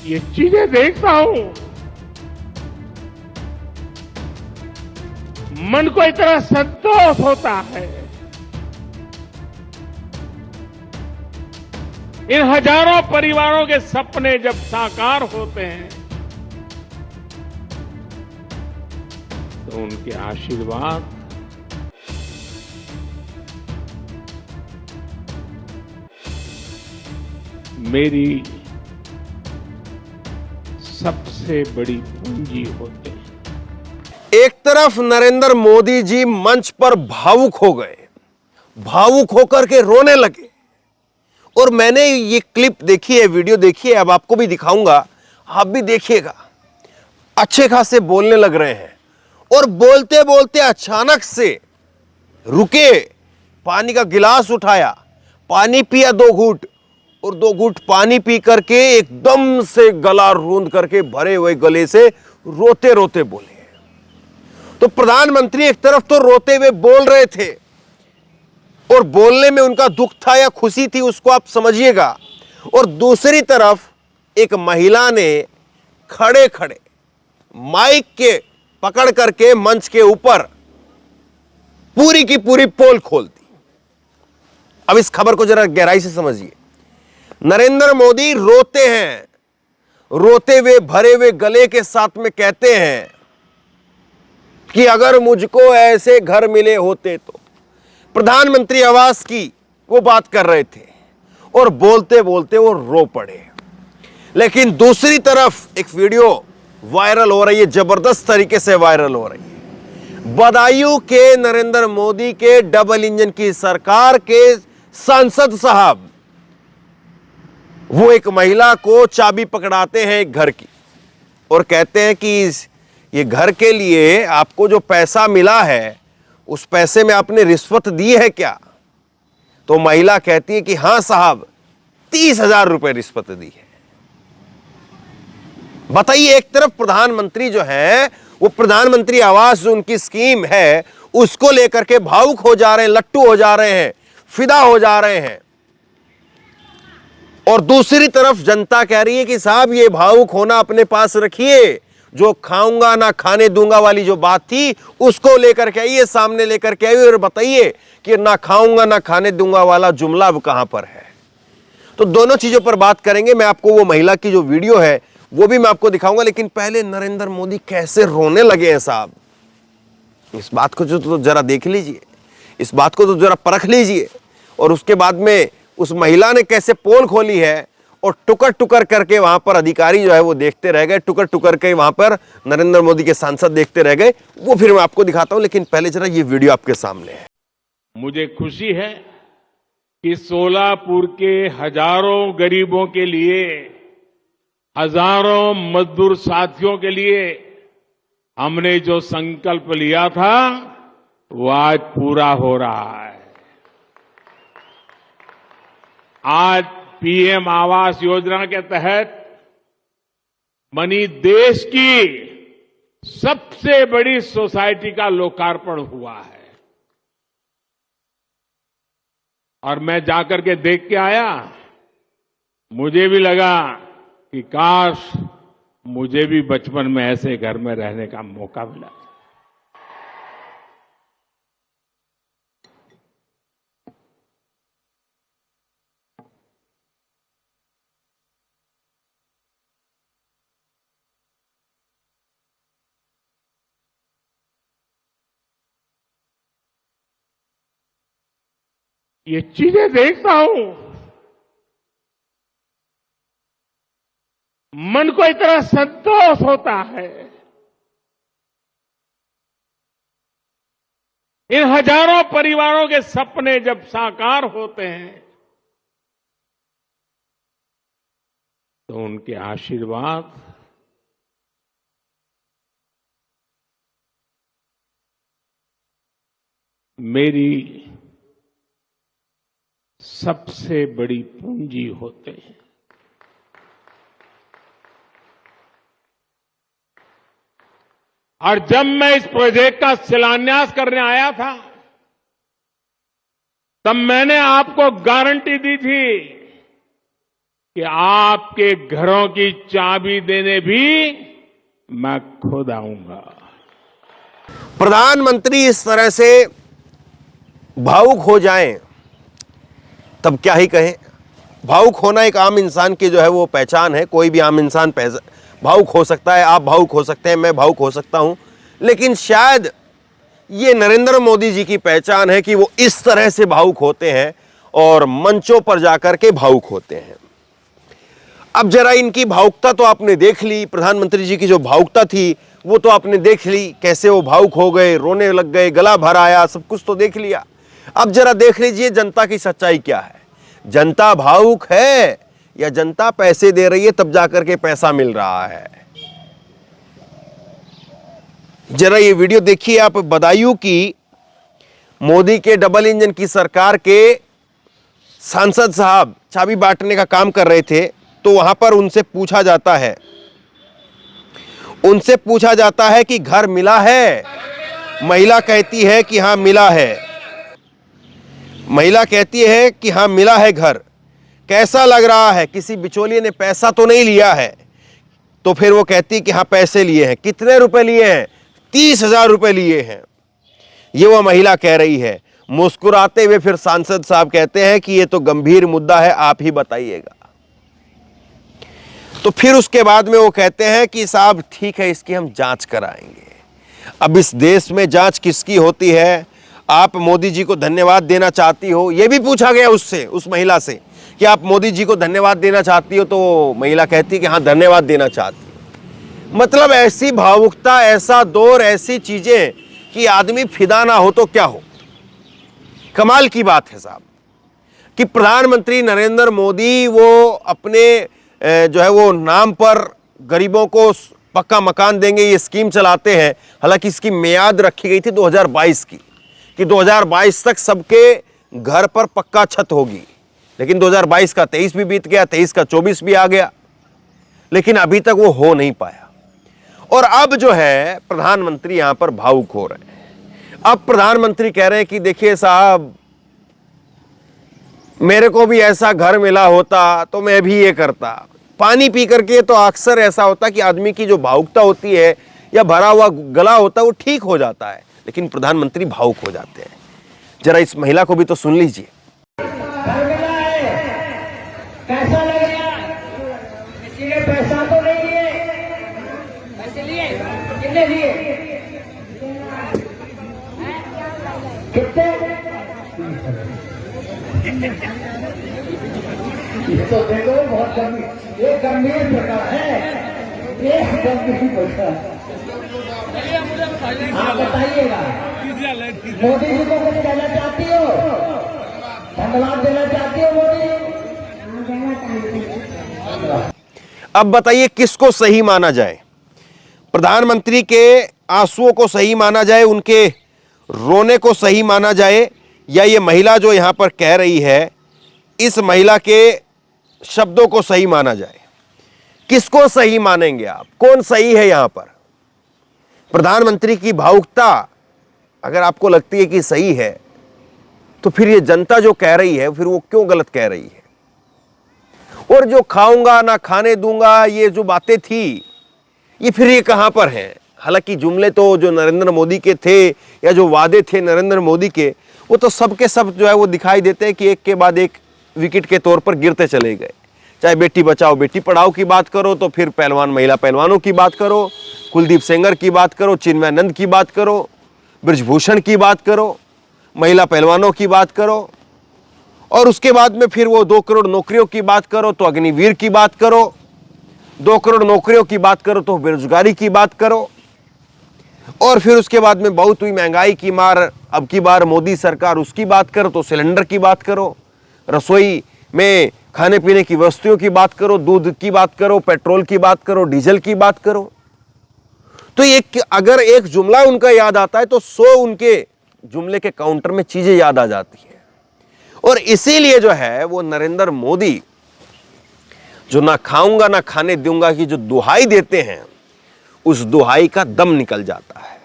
ये चीजें देखता हूं, मन को इतना संतोष होता है। इन हजारों परिवारों के सपने जब साकार होते हैं तो उनके आशीर्वाद मेरी सबसे बड़ी पूंजी होते हैं। एक तरफ नरेंद्र मोदी जी मंच पर भावुक हो गए, भावुक होकर के रोने लगे। और मैंने ये क्लिप देखी है, वीडियो देखी है, अब आपको भी दिखाऊंगा, आप भी देखिएगा। अच्छे खासे बोलने लग रहे हैं और बोलते बोलते अचानक से रुके, पानी का गिलास उठाया, पानी पिया 2 घूंट और 2 घूंट पानी पी करके एकदम से गला रूंध करके भरे हुए गले से रोते रोते बोले। तो प्रधानमंत्री एक तरफ तो रोते हुए बोल रहे थे और बोलने में उनका दुख था या खुशी थी उसको आप समझिएगा, और दूसरी तरफ एक महिला ने खड़े खड़े माइक के पकड़ करके मंच के ऊपर पूरी की पूरी पोल खोल दी। अब इस खबर को जरा गहराई से समझिए। नरेंद्र मोदी रोते हैं, रोते हुए भरे हुए गले के साथ में कहते हैं कि अगर मुझको ऐसे घर मिले होते तो। प्रधानमंत्री आवास की वो बात कर रहे थे और बोलते बोलते वो रो पड़े। लेकिन दूसरी तरफ एक वीडियो वायरल हो रही है, जबरदस्त तरीके से वायरल हो रही है। बदायूं के नरेंद्र मोदी के डबल इंजन की सरकार के सांसद साहब, वो एक महिला को चाबी पकड़ाते हैं एक घर की और कहते हैं कि ये घर के लिए आपको जो पैसा मिला है उस पैसे में आपने रिश्वत दी है क्या? तो महिला कहती है कि हां साहब, 30,000 रुपए रिश्वत दी है। बताइए, एक तरफ प्रधानमंत्री जो है वो प्रधानमंत्री आवास जो उनकी स्कीम है उसको लेकर के भावुक हो जा रहे हैं, लट्टू हो जा रहे हैं, फिदा हो जा रहे हैं, और दूसरी तरफ जनता कह रही है कि साहब ये भावुक होना अपने पास रखिए, जो खाऊंगा ना खाने दूंगा वाली जो बात थी उसको लेकर के आइए, सामने लेकर के आइए और बताइए कि ना खाऊंगा ना खाने दूंगा वाला जुमला अब कहां पर है। तो दोनों चीजों पर बात करेंगे। मैं आपको वो महिला की जो वीडियो है वो भी मैं आपको दिखाऊंगा, लेकिन पहले नरेंद्र मोदी कैसे रोने लगे हैं साहब, इस बात को तो जरा देख लीजिए, इस बात को तो जरा परख लीजिए। और उसके बाद में उस महिला ने कैसे पोल खोली है और टुकर टुकर करके वहां पर अधिकारी जो है वो देखते रह गए, टुकर टुकर के वहां पर नरेंद्र मोदी के सांसद देखते रह गए। वो फिर मैं आपको दिखाता हूं, लेकिन पहले जरा ये वीडियो आपके सामने है। मुझे खुशी है कि सोलापुर के हजारों गरीबों के लिए, हजारों मजदूर साथियों के लिए हमने जो संकल्प लिया था वो आज पूरा हो रहा है। आज पीएम आवास योजना के तहत बनी देश की सबसे बड़ी सोसाइटी का लोकार्पण हुआ है। और मैं जाकर के देख के आया, मुझे भी लगा कि काश मुझे भी बचपन में ऐसे घर में रहने का मौका मिला। ये चीजें देखता हूं, मन को इतना संतोष होता है। इन हजारों परिवारों के सपने जब साकार होते हैं तो उनके आशीर्वाद मेरी सबसे बड़ी पूंजी होते हैं। और जब मैं इस प्रोजेक्ट का शिलान्यास करने आया था तब मैंने आपको गारंटी दी थी कि आपके घरों की चाबी देने भी मैं खुद आऊंगा। प्रधानमंत्री इस तरह से भावुक हो जाएं तब क्या ही कहें। भावुक होना एक आम इंसान की जो है वो पहचान है। कोई भी आम इंसान भावुक हो सकता है, आप भावुक हो सकते हैं, मैं भावुक हो सकता हूं, लेकिन शायद ये नरेंद्र मोदी जी की पहचान है कि वो इस तरह से भावुक होते हैं और मंचों पर जाकर के भावुक होते हैं। अब जरा इनकी भावुकता तो आपने देख ली, प्रधानमंत्री जी की जो भावुकता थी वो तो आपने देख ली, कैसे वो भावुक हो गए, रोने लग गए, गला भर आया, सब कुछ तो देख लिया। अब जरा देख लीजिए जनता की सच्चाई क्या है। जनता भावुक है या जनता पैसे दे रही है तब जाकर के पैसा मिल रहा है। जरा ये वीडियो देखिए आप। बदायूं की मोदी के डबल इंजन की सरकार के सांसद साहब चाबी बांटने का काम कर रहे थे, तो वहां पर उनसे पूछा जाता है कि घर मिला है। महिला कहती है कि हां मिला है। महिला कहती है कि हां मिला है घर। कैसा लग रहा है, किसी बिचौलिए ने पैसा तो नहीं लिया है? तो फिर वो कहती है कि हां पैसे लिए हैं। कितने रुपए लिए हैं? 30,000 रुपए लिए हैं। ये वो महिला कह रही है। मुस्कुराते हुए फिर सांसद साहब कहते हैं कि ये तो गंभीर मुद्दा है, आप ही बताइएगा। तो फिर उसके बाद में वो कहते हैं कि साहब ठीक है, इसकी हम जांच कराएंगे। अब इस देश में जांच किसकी होती है? आप मोदी जी को धन्यवाद देना चाहती हो? यह भी पूछा गया उससे, उस महिला से, कि आप मोदी जी को धन्यवाद देना चाहती हो? तो महिला कहती है कि हाँ धन्यवाद देना चाहती हूं। मतलब ऐसी भावुकता, ऐसा दौर, ऐसी चीजें कि आदमी फिदा ना हो तो क्या हो। कमाल की बात है साहब कि प्रधानमंत्री नरेंद्र मोदी वो अपने जो है वो नाम पर गरीबों को पक्का मकान देंगे, ये स्कीम चलाते हैं। हालांकि इसकी मियाद रखी गई थी 2022 की, कि 2022 तक सबके घर पर पक्का छत होगी। लेकिन 2022 का 23 भी बीत गया, 23 का 24 भी आ गया, लेकिन अभी तक वो हो नहीं पाया। और अब जो है प्रधानमंत्री यहां पर भावुक हो रहे हैं। अब प्रधानमंत्री कह रहे हैं कि देखिए साहब, मेरे को भी ऐसा घर मिला होता तो मैं भी ये करता। पानी पी करके तो अक्सर ऐसा होता कि आदमी की जो भावुकता होती है या भरा हुआ गला होता है वो ठीक हो जाता है, लेकिन प्रधानमंत्री भावुक हो जाते हैं। जरा इस महिला को भी तो सुन लीजिए। कैसा लग रहा? किसी ने पैसा तो नहीं लिए? पैसे लिए? कितने लिए? कितने? ये तो देखो बहुत गंभीर, ये गंभीर प्रकार है, ये गंभीर प्रकार। आप बताइएगा, मोदी जी को कुछ कहना चाहती हो? धन्यवाद देना चाहती हो मोदी जी? अब बताइए किसको सही माना जाए? प्रधानमंत्री के आंसुओं को सही माना जाए, उनके रोने को सही माना जाए, या ये महिला जो यहां पर कह रही है, इस महिला के शब्दों को सही माना जाए? किसको सही मानेंगे आप? कौन सही है यहां पर? प्रधानमंत्री की भावुकता अगर आपको लगती है कि सही है, तो फिर ये जनता जो कह रही है फिर वो क्यों गलत कह रही है? और जो खाऊंगा ना खाने दूंगा, ये जो बातें थी, ये फिर ये कहां पर है? हालांकि जुमले तो जो नरेंद्र मोदी के थे या जो वादे थे नरेंद्र मोदी के, वो तो सबके सब जो है वो दिखाई देते हैं कि एक के बाद एक विकेट के तौर पर गिरते चले गए। चाहे बेटी बचाओ बेटी पढ़ाओ की बात करो, तो फिर पहलवान महिला पहलवानों की बात करो, कुलदीप सेंगर की बात करो, चिन्मयानंद की बात करो, ब्रजभूषण की बात करो, महिला पहलवानों की बात करो, और उसके बाद में फिर वो 2 करोड़ नौकरियों की बात करो तो अग्निवीर की बात करो, 2 करोड़ नौकरियों की बात करो तो बेरोजगारी की बात करो, और फिर उसके बाद में बहुत हुई महंगाई की मार, अब की बार मोदी सरकार, उसकी बात करो तो सिलेंडर की बात करो, रसोई में खाने पीने की वस्तुओं की बात करो, दूध की बात करो, पेट्रोल की बात करो, डीजल की बात करो। तो अगर एक जुमला उनका याद आता है तो 100 उनके जुमले के काउंटर में चीजें याद आ जाती है। और इसीलिए जो है वो नरेंद्र मोदी जो ना खाऊंगा ना खाने दूंगा की जो दुहाई देते हैं, उस दुहाई का दम निकल जाता है।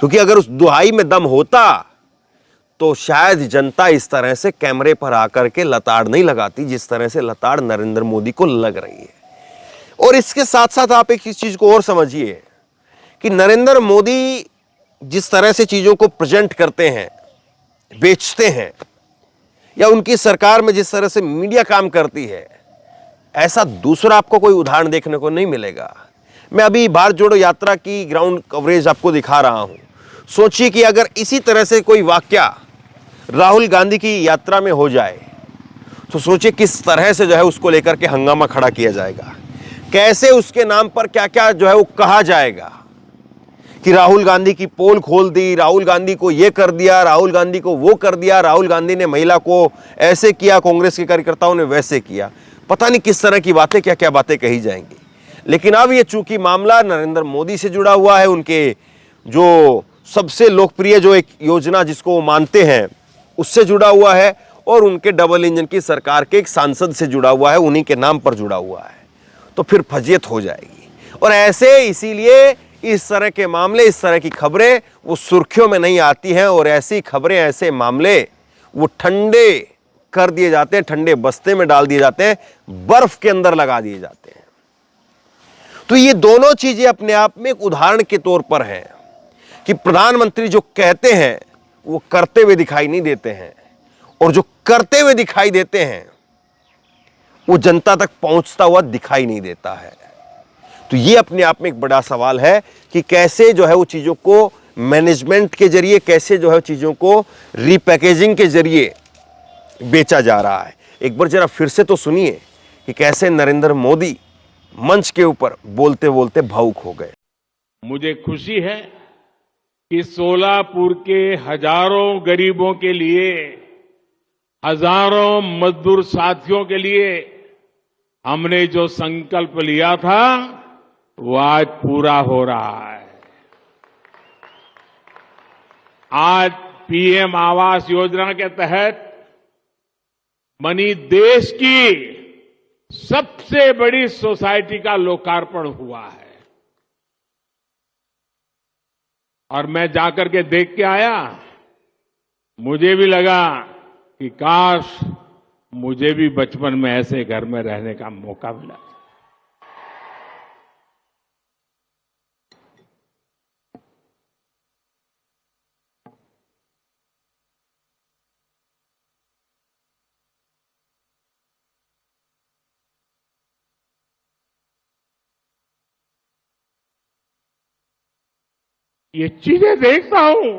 क्योंकि अगर उस दुहाई में दम होता तो शायद जनता इस तरह से कैमरे पर आकर के लताड़ नहीं लगाती जिस तरह से लताड़ नरेंद्र मोदी को लग रही है। और इसके साथ साथ आप एक इस चीज को और समझिए कि नरेंद्र मोदी जिस तरह से चीजों को प्रेजेंट करते हैं, बेचते हैं, या उनकी सरकार में जिस तरह से मीडिया काम करती है, ऐसा दूसरा आपको कोई उदाहरण देखने को नहीं मिलेगा। मैं अभी भारत जोड़ो यात्रा की ग्राउंड कवरेज आपको दिखा रहा हूं। सोचिए कि अगर इसी तरह से कोई वाकया राहुल गांधी की यात्रा में हो जाए तो सोचिए किस तरह से जो है उसको लेकर के हंगामा खड़ा किया जाएगा, कैसे उसके नाम पर क्या क्या जो है वो कहा जाएगा कि राहुल गांधी की पोल खोल दी, राहुल गांधी को ये कर दिया, राहुल गांधी को वो कर दिया, राहुल गांधी ने महिला को ऐसे किया, कांग्रेस के कार्यकर्ताओं ने वैसे किया। पता नहीं किस तरह की बातें, क्या क्या बातें कही जाएंगी। लेकिन अब ये चूंकि मामला नरेंद्र मोदी से जुड़ा हुआ है, उनके जो सबसे लोकप्रिय जो एक योजना जिसको वो मानते हैं उससे जुड़ा हुआ है, और उनके डबल इंजन की सरकार के एक सांसद से जुड़ा हुआ है, उन्हीं के नाम पर जुड़ा हुआ है, तो फिर फजीयत हो जाएगी। और ऐसे इसीलिए इस तरह के मामले, इस तरह की खबरें वो सुर्खियों में नहीं आती हैं, और ऐसी खबरें, ऐसे मामले वो ठंडे कर दिए जाते हैं, ठंडे बस्ते में डाल दिए जाते हैं, बर्फ के अंदर लगा दिए जाते हैं। तो ये दोनों चीजें अपने आप में एक उदाहरण के तौर पर हैं कि प्रधानमंत्री जो कहते हैं वो करते हुए दिखाई नहीं देते हैं, और जो करते हुए दिखाई देते हैं वो जनता तक पहुंचता हुआ दिखाई नहीं देता है। तो ये अपने आप में एक बड़ा सवाल है कि कैसे जो है वो चीजों को मैनेजमेंट के जरिए, कैसे जो है चीजों को रीपैकेजिंग के जरिए बेचा जा रहा है। एक बार जरा फिर से तो सुनिए कि कैसे नरेंद्र मोदी मंच के ऊपर बोलते बोलते भावुक हो गए। मुझे खुशी है कि सोलापुर के हजारों गरीबों के लिए, हजारों मजदूर साथियों के लिए हमने जो संकल्प लिया था वो आज पूरा हो रहा है। आज पीएम आवास योजना के तहत बनी देश की सबसे बड़ी सोसाइटी का लोकार्पण हुआ है, और मैं जाकर के देख के आया, मुझे भी लगा कि काश मुझे भी बचपन में ऐसे घर में रहने का मौका मिला। ये चीजें देखता हूं,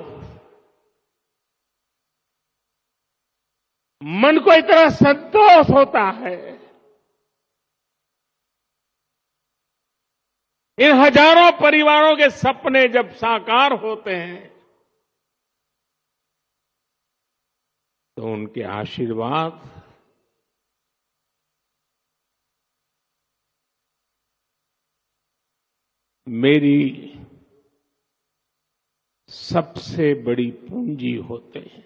मन को इतना संतोष होता है। इन हजारों परिवारों के सपने जब साकार होते हैं तो उनके आशीर्वाद मेरी सबसे बड़ी पूंजी होते हैं।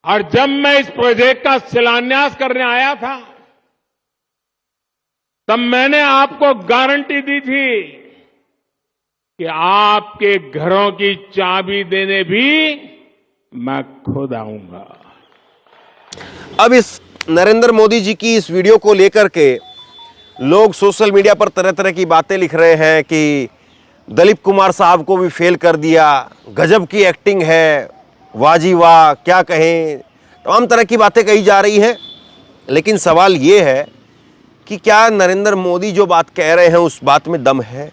और जब मैं इस प्रोजेक्ट का शिलान्यास करने आया था तब मैंने आपको गारंटी दी थी कि आपके घरों की चाबी देने भी मैं खुद आऊंगा। अब इस नरेंद्र मोदी जी की इस वीडियो को लेकर के लोग सोशल मीडिया पर तरह तरह की बातें लिख रहे हैं कि दिलीप कुमार साहब को भी फेल कर दिया, गजब की एक्टिंग है, वाह जी वाह, क्या कहें, तमाम तरह की बातें कही जा रही हैं। लेकिन सवाल ये है कि क्या नरेंद्र मोदी जो बात कह रहे हैं उस बात में दम है?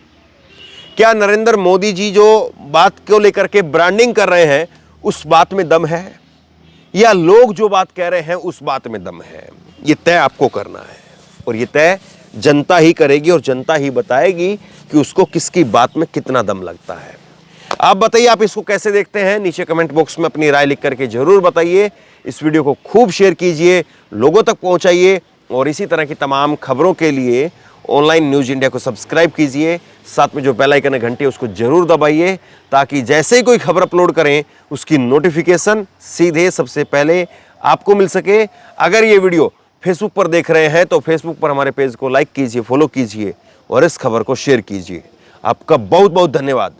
क्या नरेंद्र मोदी जी जो बात को लेकर के ब्रांडिंग कर रहे हैं उस बात में दम है, या लोग जो बात कह रहे हैं उस बात में दम है? ये तय आपको करना है, और ये तय जनता ही करेगी, और जनता ही बताएगी कि उसको किसकी बात में कितना दम लगता है। आप बताइए, आप इसको कैसे देखते हैं? नीचे कमेंट बॉक्स में अपनी राय लिख करके जरूर बताइए। इस वीडियो को खूब शेयर कीजिए, लोगों तक पहुंचाइए, और इसी तरह की तमाम खबरों के लिए ऑनलाइन न्यूज इंडिया को सब्सक्राइब कीजिए। साथ में जो बेल आइकन है घंटी है उसको जरूर दबाइए, ताकि जैसे ही कोई खबर अपलोड करें उसकी नोटिफिकेशन सीधे सबसे पहले आपको मिल सके। अगर ये वीडियो फेसबुक पर देख रहे हैं तो फेसबुक पर हमारे पेज को लाइक कीजिए, फॉलो कीजिए, और इस खबर को शेयर कीजिए। आपका बहुत बहुत धन्यवाद।